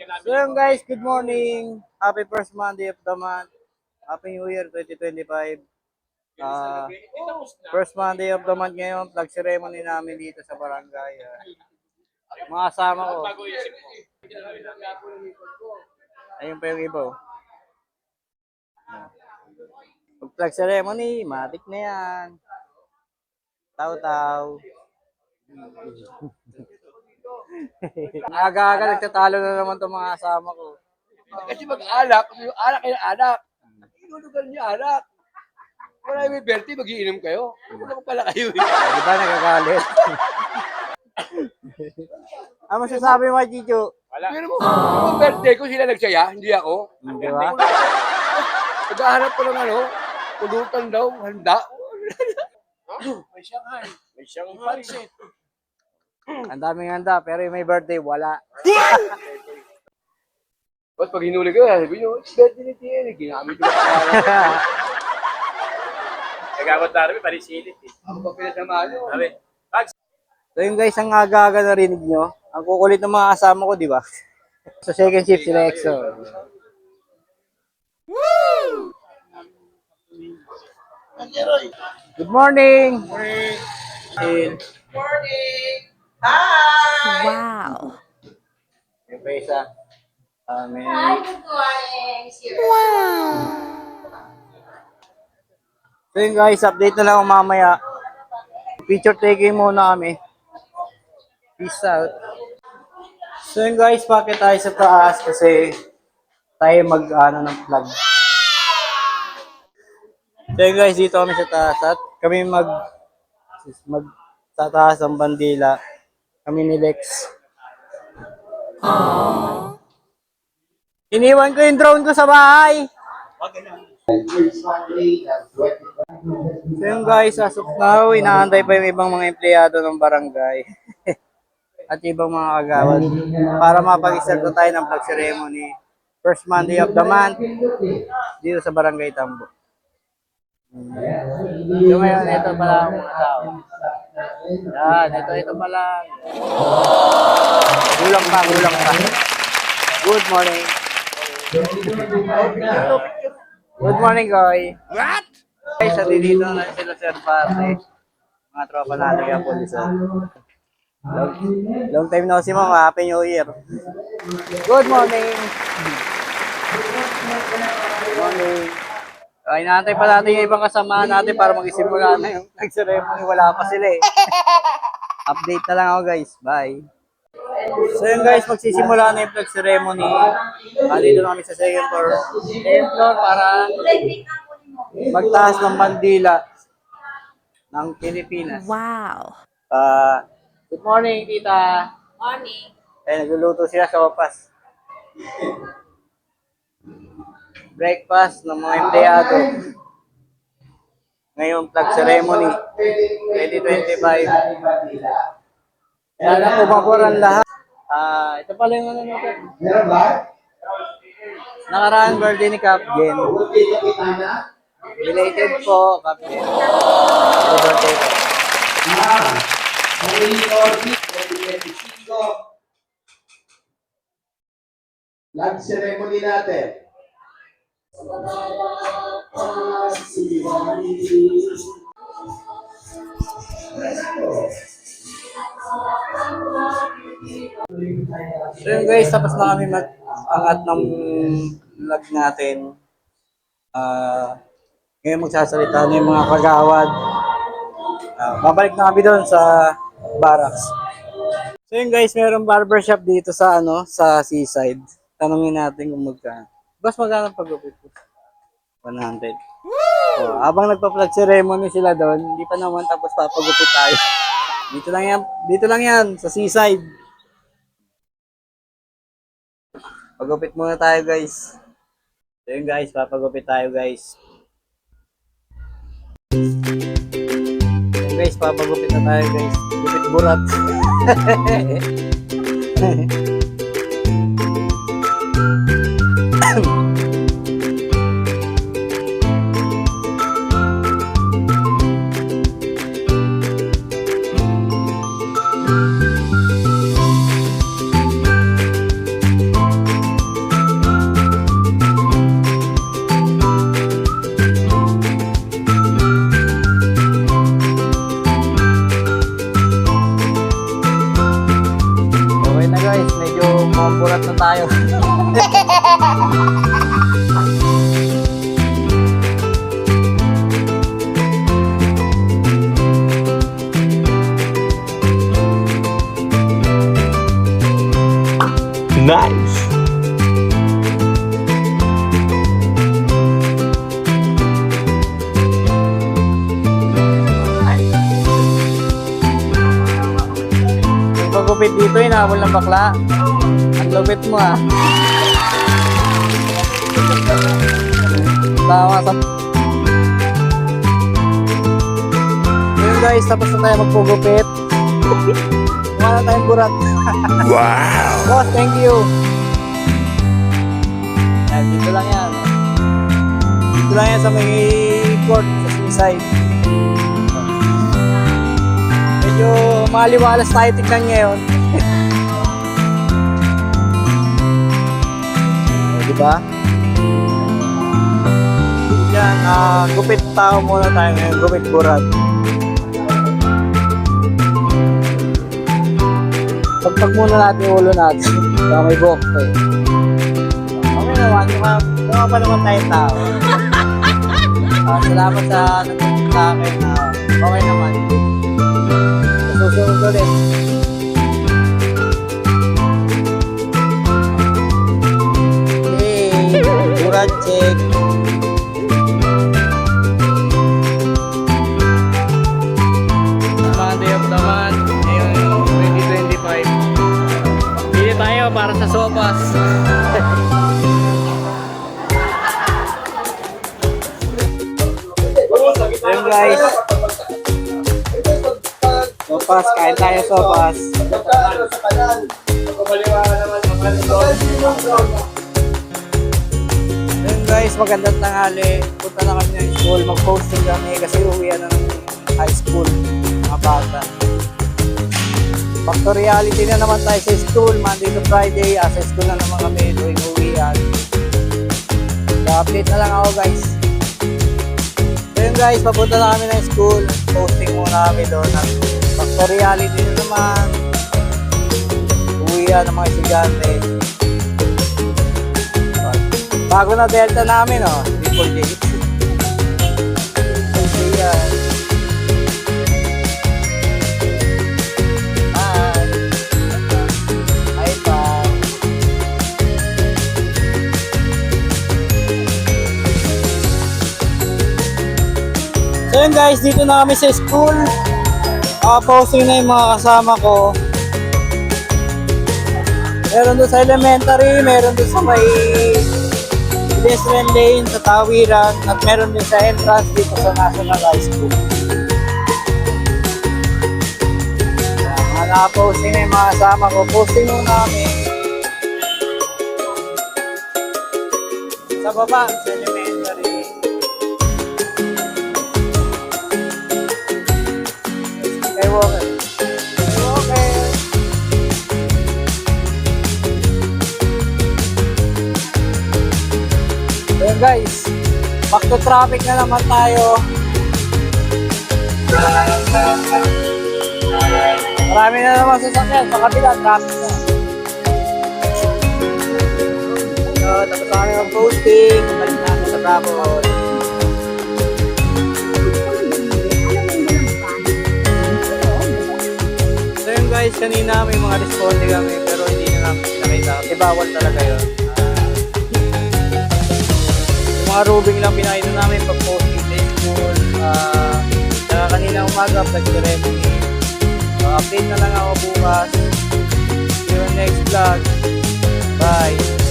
So yun guys, good morning. Happy first Monday of the month. Happy New Year 2025. Ah, first Monday of the month ngayon, flag ceremony namin dito sa barangay. Mga kasama ko. Ayun pa yung iba. Pag flag ceremony, matik na yan. Taw-taw. Aga-aga nagtatalo na naman itong mga kasama ko. Kasi mag-alak, yung alak kayo alak. Inulugan niyo alak. Wala may birthday, mag-iinom kayo. Ano pala kayo eh. Di ba nagagalit? Ano masasabi mo, Chicho? Pero mo, yung birthday ko sila nagsaya, hindi ako. Di ba? Naghahanap ko ng ano, pulutan daw, handa. May Shanghai. May Shanghai. Ang daming handa, pero yung may birthday, wala. Tapos pag hinuli ko, sabi nyo, it's birthday ni Thierry. Ginamit ko pa. Nagkakot na rin, parisilip eh. Ako pa pinasama nyo. Sabi, So yung guys, ang aga-aga narinig nyo, ang kukulit ng mga kasama ko, di ba? Sa second shift sila EXO. Good morning! Morning! Wow. Yung pa isa. Amen. Good morning, Sir. So yun guys, update na lang ako mamaya. Picture taking muna kami. Peace out. So yun guys, bakit tayo sa taas? Kasi tayo mag-ano ng vlog. So yun guys, dito kami sa taas at kami tataas ang bandila. Kami ni Lex. Iniwan ko yung drone ko sa bahay. So yun guys, as of now, inaantay pa yung ibang mga empleyado ng barangay. At ibang mga kagawad para mapag-start na tayo ng flag ceremony. First Monday of the month dito sa Barangay Tambo. So ngayon, ito pala ang mga tao. Yan, ito pala. Gulang pa. Good morning. Good morning, Goy. What? Guys, dito na sila Sir Pate. Mga tropa natin yung pulisan. Long time no si Mama. Happy New Year. Good morning. Good morning. Ay, naantay pa natin yung ibang kasamahan natin para mag-isimula na yung nag-ceremony. Wala pa sila eh. Update na lang ako guys. Bye. So yun guys, magsisimula na yung flag ceremony. Dito na kami sa second floor. Second floor para magtaas ng bandila ng Pilipinas. Wow. Good morning, tita. Morning. Nagluluto sila sa wapas. Breakfast ng mga empleyado. Ngayong flag ceremony 2025. Sana umaboran lahat. Ito pala yung ano natin. Nakaraan birthday ni Captain. Related po, Captain. Happy birthday po. Flag ceremony natin. So yun guys, tapos na kami mag-angat ng vlog natin. Ngayon magsasalita na yung mga kagawad. Babalik na kami doon sa barracks. So yun guys, mayroong barbershop dito sa sa seaside. Tanungin natin kung magkano. Boss, magkano pag-upit ko? 100. So, habang nagpa-flag ceremony sila doon, hindi pa naman tapos papagupit tayo. Dito lang yan, sa seaside. Pagupit muna tayo guys. So yun guys, papagupit tayo guys. So guys, papagupit na tayo guys. Gupit burat. mamburat na tayo. Nice! Yung pagupit dito, inahabol ng bakla. Ang lupit mo ah. Tama sa... Yun guys, tapos na tayo magpugupit. Wala na tayong burat. Wow! Boss, thank you. Yan, dito lang yan. Dito lang yan sa may court, sa suicide. Medyo maliwalas tayo tignan ngayon. Diba? Yan, gupit tao muna tayo ngayon, gupit burat. Pagpag muna natin yung ulo natin. Baka may buhok to eh. Okay naman, mukha pa naman tayong tao. Salamat sa nagpunta sa akin. Okay naman. Susunod ulit. Hey, burat check. Monday of the month, ngayon 2025. Bili tayo para sa sopas. Ayun guys. Sopas, kain tayo sopas. Ayun guys, magandang tanghali. Punta na kami ng school. Mag-posting kami kasi uwian na ng high school. Mga bata. Back to reality na naman tayo sa school. Monday to Friday. Sa school na naman kami tuwing uwian. update na lang ako guys. So yun guys, papunta na kami ng school. Posting muna kami doon. Back to reality na naman. Uwian ng mga estudyante. Bago na Delta namin, oh. Triple J. Ayan. Hi, pa. So yun guys, dito na kami sa school. Posting na yung mga kasama ko. Meron doon sa elementary, meron doon sa may pedestrian lane sa Tawiran, at meron din sa entrance dito sa National High School. Mga nakaposting na yung mga kasama ko. Posting muna kami sa baba, sa elementary. Skywalker. Skywalker. Ayan guys, back to traffic na naman tayo. Marami na naman sasakyan sa kabila, traffic na. So, tapos na kami mag-posting, balik namin sa Bravo. So yun guys, kanina may mga responde kami pero hindi na namin nakita kasi bawal talaga yun. Mga rubing lang pinakita namin pag-posting sa school. Saka kanina umaga, pag-ceremony. Update na lang ako bukas. See you next vlog. Bye!